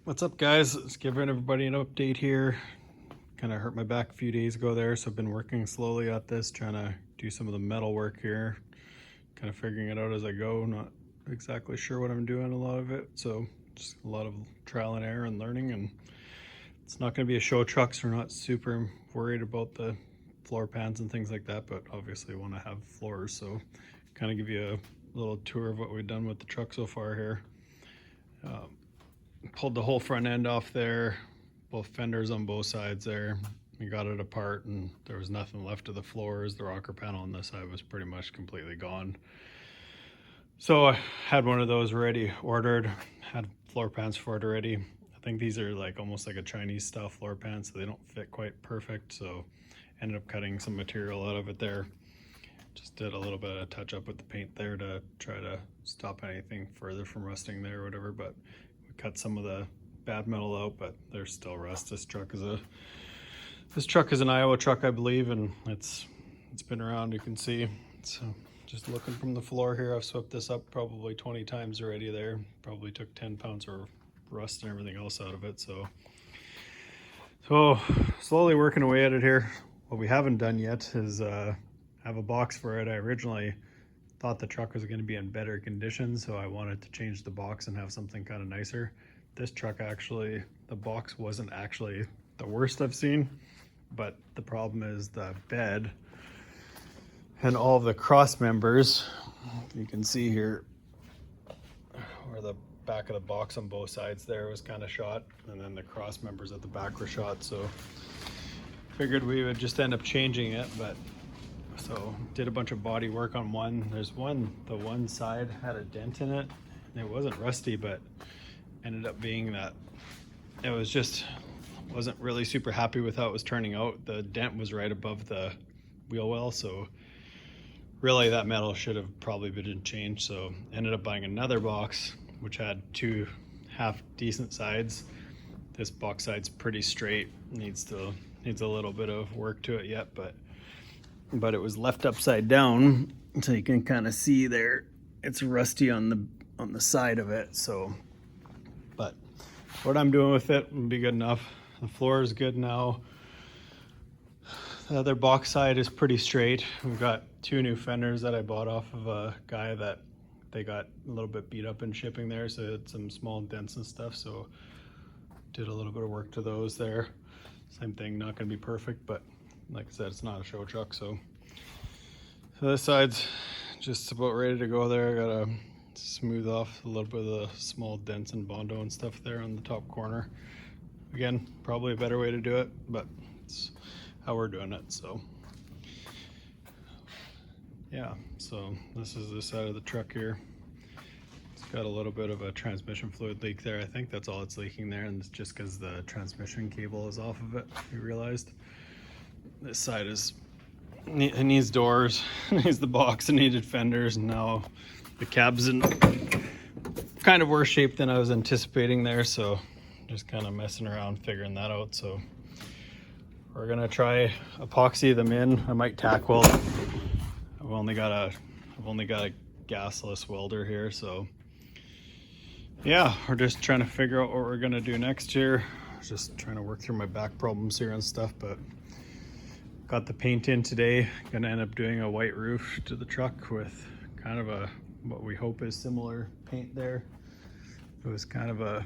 What's up, guys? Let's giving everybody an update here. Kind of hurt my back a few days ago there, so I've been working slowly at this, trying to do some of the metal work here, kind of figuring it out as I go. Not exactly sure what I'm doing, a lot of it, so just a lot of trial and error and learning. And it's not going to be a show truck, so we're not super worried about the floor pans and things like that, but obviously want to have floors, so kind of give you a little tour of what we've done with the truck so far here. Pulled the whole front end off there, both fenders on both sides there. We got it apart and there was nothing left of the floors. The rocker panel on this side was pretty much completely gone. So I had one of those already ordered, had floor pans for it already. I think these are like almost like a Chinese style floor pan, so they don't fit quite perfect. So ended up cutting some material out of it there. Just did a little bit of touch up with the paint there to try to stop anything further from rusting there or whatever, but cut some of the bad metal out, but there's still rust. This truck is an Iowa truck, I believe, and it's been around, you can see. So just looking from the floor here, I've swept this up probably 20 times already there. Probably took 10 pounds of rust and everything else out of it. So slowly working away at it here. What we haven't done yet is have a box for it. I originally thought the truck was going to be in better condition, so I wanted to change the box and have something kind of nicer. This truck actually, the box wasn't actually the worst I've seen, but the problem is the bed and all of the cross members. You can see here where the back of the box on both sides there was kind of shot, and then the cross members at the back were shot, so figured we would just end up changing it. But so did a bunch of body work on one. The one side had a dent in it. It wasn't rusty, but ended up being that it was just, wasn't really super happy with how it was turning out. The dent was right above the wheel well, so really that metal should have probably been changed. So ended up buying another box, which had two half decent sides. This box side's pretty straight, needs a little bit of work to it yet, but it was left upside down, so you can kind of see there it's rusty on the side of it. So but what I'm doing with it will be good enough. The floor is good now. The other box side is pretty straight. We've got two new fenders that I bought off of a guy that they got a little bit beat up in shipping there, so it had some small dents and stuff, so did a little bit of work to those there. Same thing, not going to be perfect, but like I said, it's not a show truck. So this side's just about ready to go there. I gotta smooth off a little bit of the small dents and Bondo and stuff there on the top corner. Again, probably a better way to do it, but it's how we're doing it. So yeah, so this is this side of the truck here. It's got a little bit of a transmission fluid leak there. I think that's all it's leaking there, and it's just because the transmission cable is off of it, we realized. This side it needs doors, it needs the box, it needed fenders, and now the cab's in kind of worse shape than I was anticipating there, so just kind of messing around figuring that out. So we're gonna try epoxy them in. I might tack weld. I've only got a gasless welder here, so yeah, we're just trying to figure out what we're gonna do next here. Just trying to work through my back problems here and stuff, but got the paint in today. Gonna end up doing a white roof to the truck with kind of a, what we hope is similar paint there. It was kind of a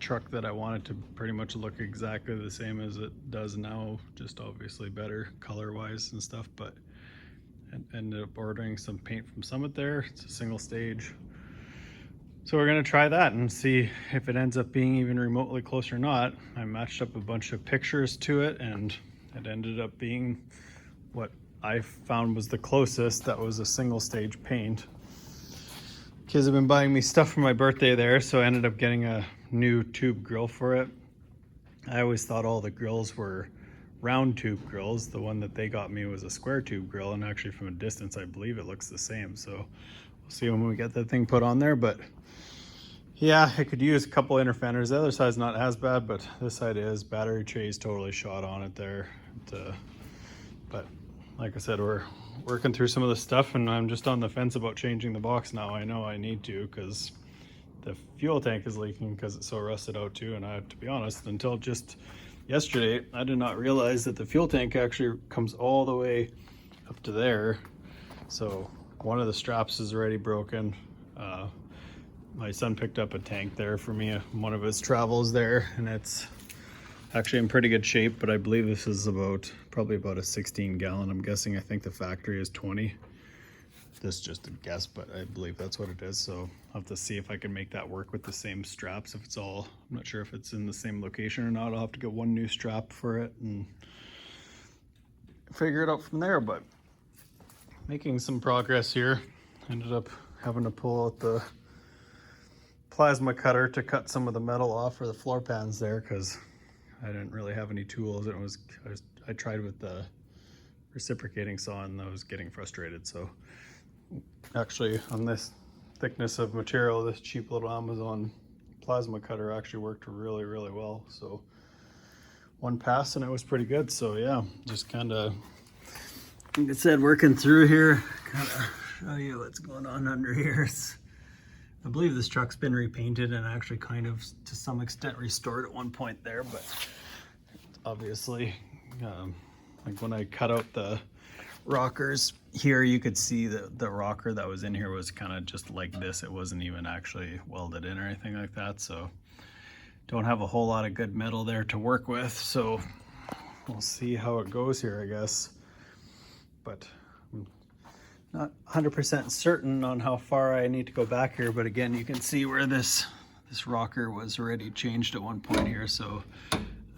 truck that I wanted to pretty much look exactly the same as it does now, just obviously better color wise and stuff, but I ended up ordering some paint from Summit there. It's a single stage. So we're gonna try that and see if it ends up being even remotely close or not. I matched up a bunch of pictures to it, and it ended up being what I found was the closest. That was a single stage paint. Kids have been buying me stuff for my birthday there, so I ended up getting a new tube grill for it. I always thought all the grills were round tube grills. The one that they got me was a square tube grill, and actually from a distance I believe it looks the same. So we'll see when we get that thing put on there, but yeah, I could use a couple inner fenders. The other side's not as bad, but this side is. Battery tray's totally shot on it there. But like I said, we're working through some of the stuff, and I'm just on the fence about changing the box now. I know I need to, because the fuel tank is leaking because it's so rusted out too. And I have to be honest, until just yesterday, I did not realize that the fuel tank actually comes all the way up to there. So one of the straps is already broken. My son picked up a tank there for me, one of his travels there, and it's actually in pretty good shape, but I believe this is probably about a 16 gallon. I'm guessing, I think the factory is 20. This is just a guess, but I believe that's what it is. So I'll have to see if I can make that work with the same straps. If it's all, I'm not sure if it's in the same location or not. I'll have to get one new strap for it and figure it out from there, but making some progress here. Ended up having to pull out the plasma cutter to cut some of the metal off for the floor pans there because I didn't really have any tools. I tried with the reciprocating saw and I was getting frustrated. So actually on this thickness of material, this cheap little Amazon plasma cutter actually worked really, really well. So one pass and it was pretty good. So yeah, just kind of, like I said, working through here, kind of show you what's going on under here. I believe this truck's been repainted and actually kind of to some extent restored at one point there, but obviously like when I cut out the rockers here, you could see that the rocker that was in here was kind of just like this. It wasn't even actually welded in or anything like that. So don't have a whole lot of good metal there to work with. So we'll see how it goes here, I guess. But I'm not 100% certain on how far I need to go back here. But again, you can see where this rocker was already changed at one point here. So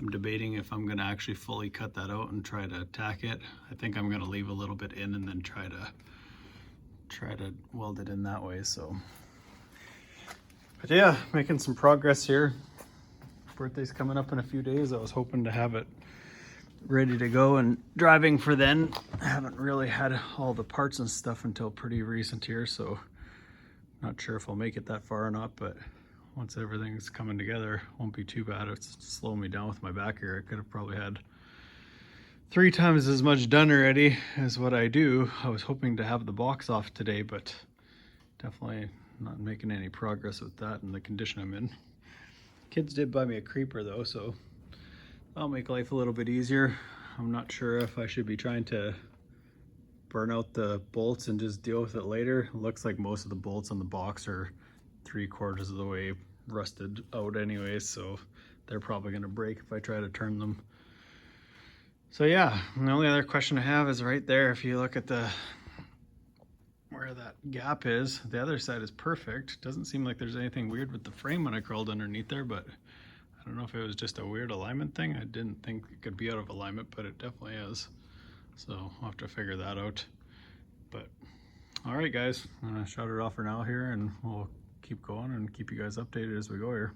I'm debating if I'm gonna actually fully cut that out and try to tack it. I think I'm gonna leave a little bit in and then try to weld it in that way. So, but yeah, making some progress here. Birthday's coming up in a few days. I was hoping to have it ready to go and driving for then. I haven't really had all the parts and stuff until pretty recent here, so not sure if I'll make it that far or not, but once everything's coming together, won't be too bad. It's slowing me down with my back here. I could have probably had 3 times as much done already as what I do. I was hoping to have the box off today, but definitely not making any progress with that in the condition I'm in. Kids did buy me a creeper though, so that'll make life a little bit easier. I'm not sure if I should be trying to burn out the bolts and just deal with it later. It looks like most of the bolts on the box are 3/4 of the way rusted out anyways, so they're probably gonna break if I try to turn them. So yeah, the only other question I have is right there. If you look at where that gap is, the other side is perfect. Doesn't seem like there's anything weird with the frame when I crawled underneath there, but I don't know if it was just a weird alignment thing. I didn't think it could be out of alignment, but it definitely is. So I'll have to figure that out. But all right, guys, I'm gonna shut it off for now here, and we'll keep going and keep you guys updated as we go here.